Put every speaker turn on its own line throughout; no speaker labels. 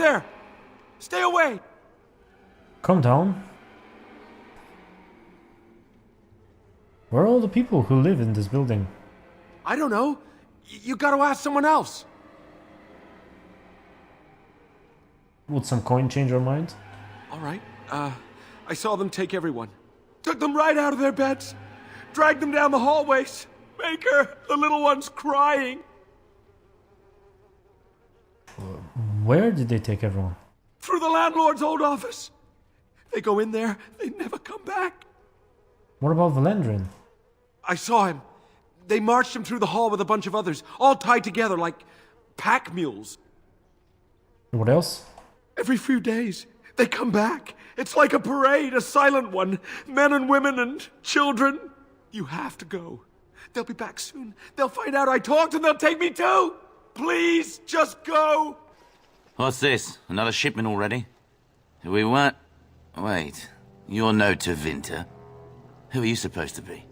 there! Stay away!
Calm down. Where are all the people who live in this building?
I don't know. You gotta ask someone else.
Would some coin change your mind?
All right. I saw them take everyone. Took them right out of their beds. Dragged them down the hallways. Maker, the little one's crying.
Where did they take everyone?
Through the landlord's old office. They go in there, they never come back.
What about Valandrin?
I saw him. They marched him through the hall with a bunch of others, all tied together like pack mules.
What else?
Every few days, they come back. It's like a parade, a silent one. Men and women and children. You have to go. They'll be back soon. They'll find out I talked and they'll take me too. Please, just go.
What's this? Another shipment already? We weren't... Wait. You're no Tevinter. Who are you supposed to be?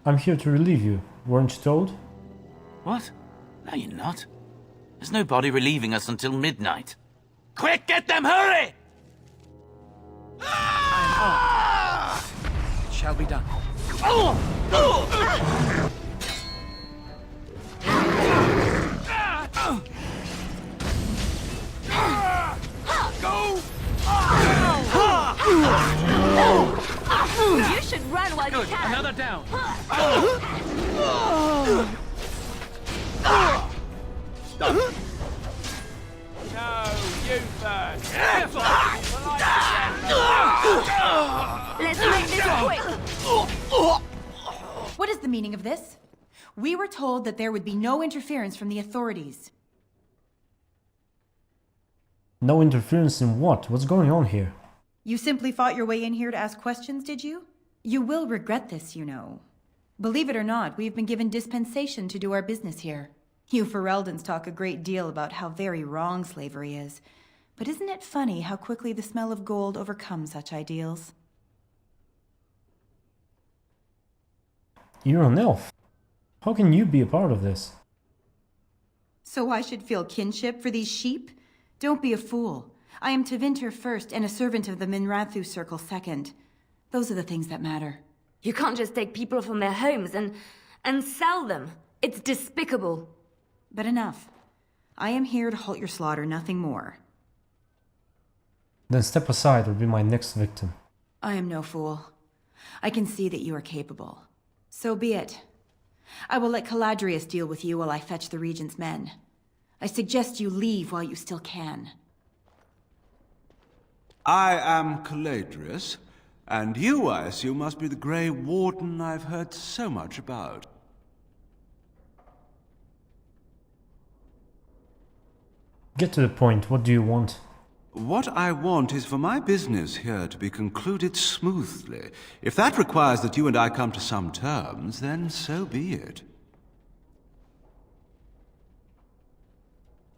I'm here to relieve you. Weren't you told?
What? No, you're not. There's nobody relieving us until midnight. Quick, get them, hurry!
It shall be done.
You should run while you can.
Another down. Stop. No, you first.
Let's make this quick.
What is the meaning of this? We were told that there would be no interference from the authorities.
No interference in what? What's going on here?
You simply fought your way in here to ask questions, did you? You will regret this, you know. Believe it or not, we've been given dispensation to do our business here. You Fereldans talk a great deal about how very wrong slavery is. But isn't it funny how quickly the smell of gold overcomes such ideals?
You're an elf. How can you be a part of this?
So I should feel kinship for these sheep? Don't be a fool. I am Tevinter first and a servant of the Minrathu Circle second. Those are the things that matter.
You can't just take people from their homes and sell them. It's despicable.
But enough. I am here to halt your slaughter, nothing more.
Then step aside or be my next victim.
I am no fool. I can see that you are capable. So be it. I will let Caladrius deal with you while I fetch the Regent's men. I suggest you leave while you still can.
I am Caladrius, and you, I assume, must be the Grey Warden I've heard so much about.
Get to the point. What do you want?
What I want is for my business here to be concluded smoothly. If that requires that you and I come to some terms, then so be it.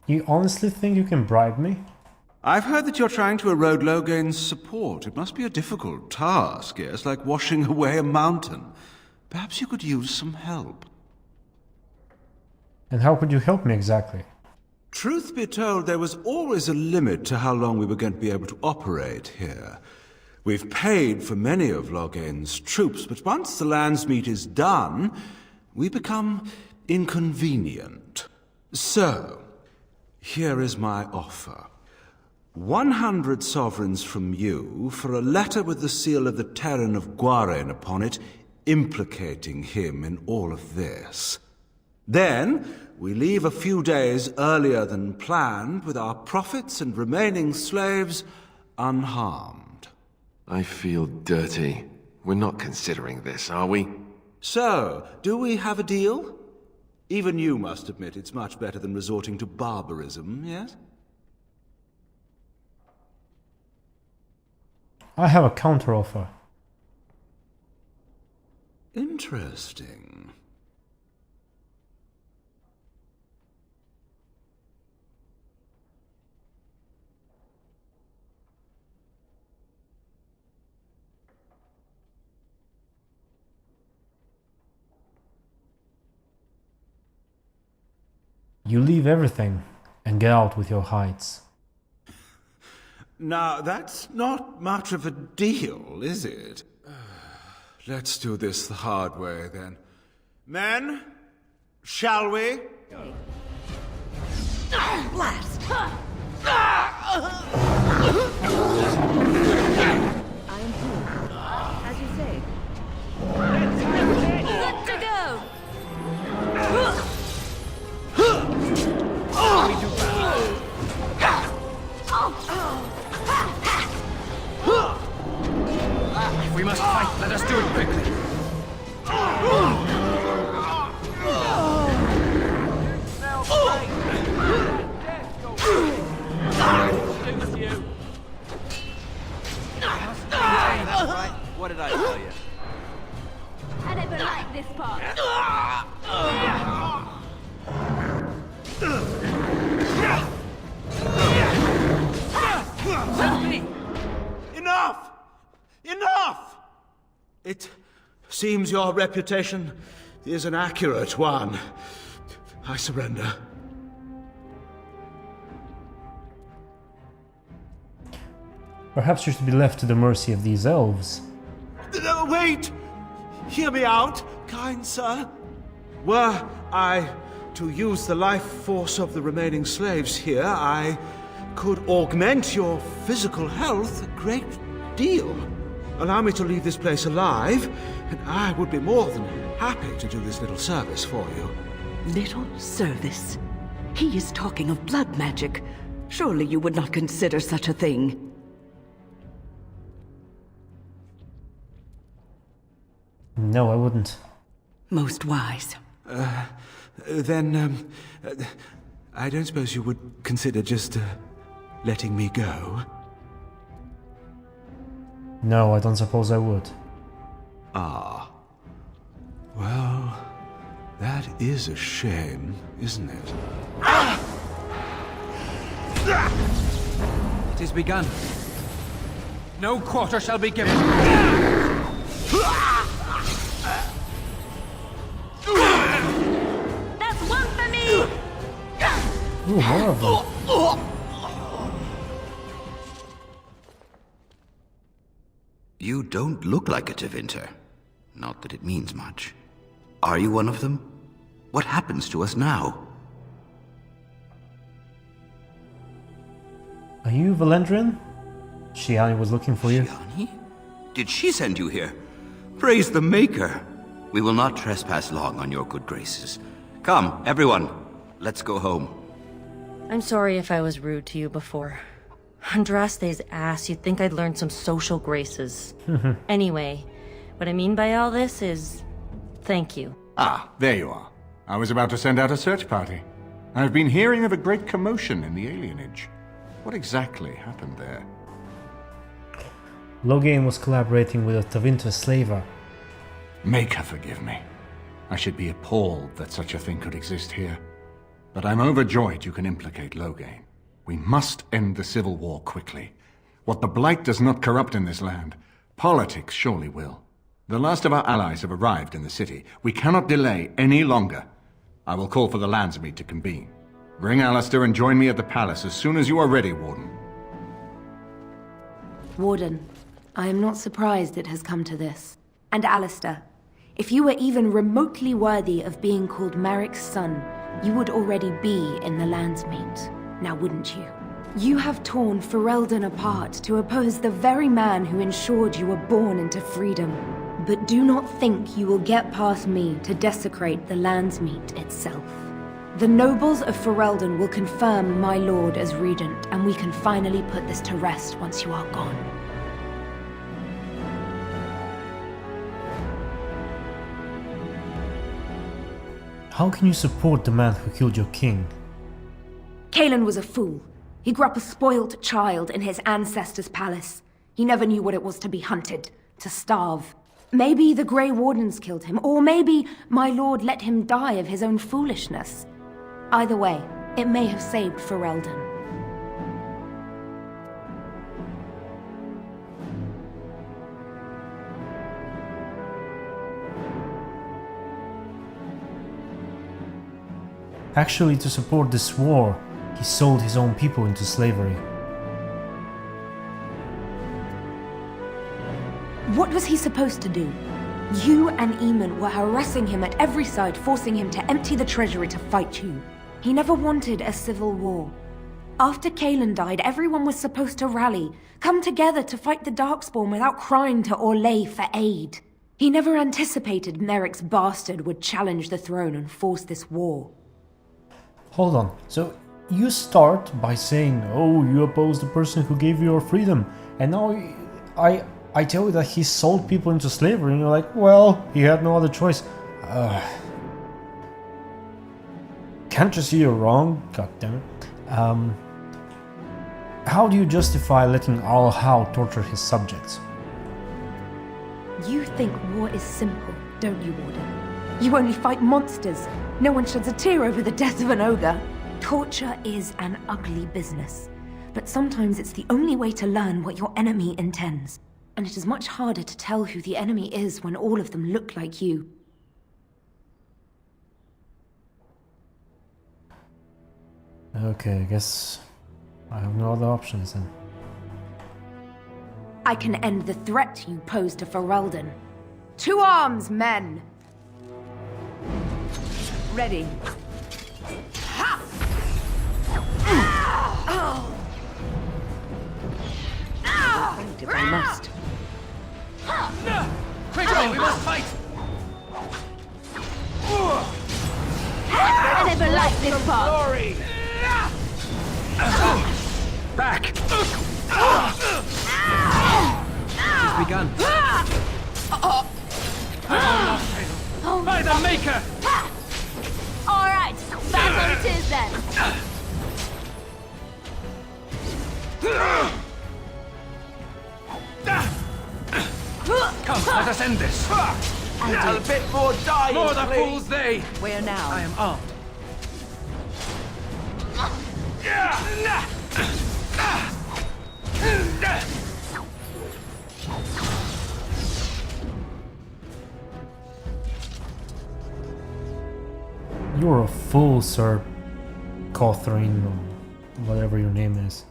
You honestly think you can bribe me?
I've heard that you're trying to erode Loghain's support. It must be a difficult task, yes, like washing away a mountain. Perhaps you could use some help.
And how could you help me exactly?
Truth be told, there was always a limit to how long we were going to be able to operate here. We've paid for many of Loghain's troops, but once the Landsmeet is done, we become inconvenient. So, here is my offer. 100 sovereigns from you for a letter with the seal of the Terran of Loghain upon it, implicating him in all of this. Then, we leave a few days earlier than planned with our profits and remaining slaves unharmed.
I feel dirty. We're not considering this, are we?
So, do we have a deal? Even you must admit it's much better than resorting to barbarism, yes?
I have a counteroffer.
Interesting.
you leave everything and get out with your hides.
Now, that's not much of a deal, is it? Let's do this the hard way, then. Men, shall we?
Blast! I am here. As you say. Good to go!
If we must fight, let us do it quickly.
What did I tell you?
I never liked this part.
Enough! Enough! It seems your reputation is an accurate one. I surrender.
Perhaps you should be left to the mercy of these elves.
Wait! Hear me out, kind sir. Were I to use the life force of the remaining slaves here, I could augment your physical health a great deal. Allow me to leave this place alive, and I would be more than happy to do this little service for you.
Little service? He is talking of blood magic. Surely you would not consider such a thing.
No, I wouldn't.
Most wise.
Then, I don't suppose you would consider just letting me go?
No, I don't suppose I would.
Ah. Well, that is a shame, isn't it?
It is begun. No quarter shall be given.
That's one for me!
Ooh, more of them.
You don't look like a Tevinter. Not that it means much. Are you one of them? What happens to us now?
Are you Valendrian? Shiani was looking for you.
Shiani? Did she send you here? Praise the Maker! We will not trespass long on your good graces. Come, everyone, let's go home.
I'm sorry if I was rude to you before. Andraste's ass, you'd think I'd learned some social graces. Anyway, what I mean by all this is... thank you.
Ah, there you are. I was about to send out a search party. I've been hearing of a great commotion in the alienage. What exactly happened there?
Loghain was collaborating with a Tevinter slaver.
Make her forgive me. I should be appalled that such a thing could exist here. But I'm overjoyed you can implicate Loghain. We must end the civil war quickly. What the Blight does not corrupt in this land, politics surely will. The last of our allies have arrived in the city. We cannot delay any longer. I will call for the Landsmeet to convene. Bring Alistair and join me at the palace as soon as you are ready, Warden.
Warden, I am not surprised it has come to this. And Alistair, if you were even remotely worthy of being called Marik's son, you would already be in the Landsmeet. Now wouldn't you? You have torn Ferelden apart to oppose the very man who ensured you were born into freedom. But do not think you will get past me to desecrate the Landsmeet itself. The nobles of Ferelden will confirm my lord as regent, and we can finally put this to rest once you are gone.
How can you support the man who killed your king?
Cailan was a fool. He grew up a spoilt child in his ancestors' palace. He never knew what it was to be hunted, to starve. Maybe the Grey Wardens killed him, or maybe my lord let him die of his own foolishness. Either way, it may have saved Ferelden.
Actually, to support this war, he sold his own people into slavery.
What was he supposed to do? You and Eamon were harassing him at every side, forcing him to empty the treasury to fight you. He never wanted a civil war. After Kaelin died, everyone was supposed to rally, come together to fight the Darkspawn without crying to Orlais for aid. He never anticipated Merrick's bastard would challenge the throne and force this war.
Hold on, so you start by saying, oh, you oppose the person who gave you your freedom, and now I tell you that he sold people into slavery, and you're like, well, he had no other choice. Can't you see you're wrong? God damn it. How do you justify letting Al-Hal torture his subjects?
You think war is simple, don't you, Warden? You only fight monsters. No one sheds a tear over the death of an ogre. Torture is an ugly business. But sometimes it's the only way to learn what your enemy intends. And it is much harder to tell who the enemy is when all of them look like you.
Okay, I guess I have no other options then.
I can end the threat you pose to Ferelden. To arms, men! Ready.
Fight if I must.
Quickly, we must fight!
I never liked this part.
Glory! Back! It's begun. By the Maker!
Alright, battle it is then.
Come, let us end this. A bit more dying, more the fools they!
Where now?
I am armed.
You're a fool, Ser Cauthrien, or whatever your name is.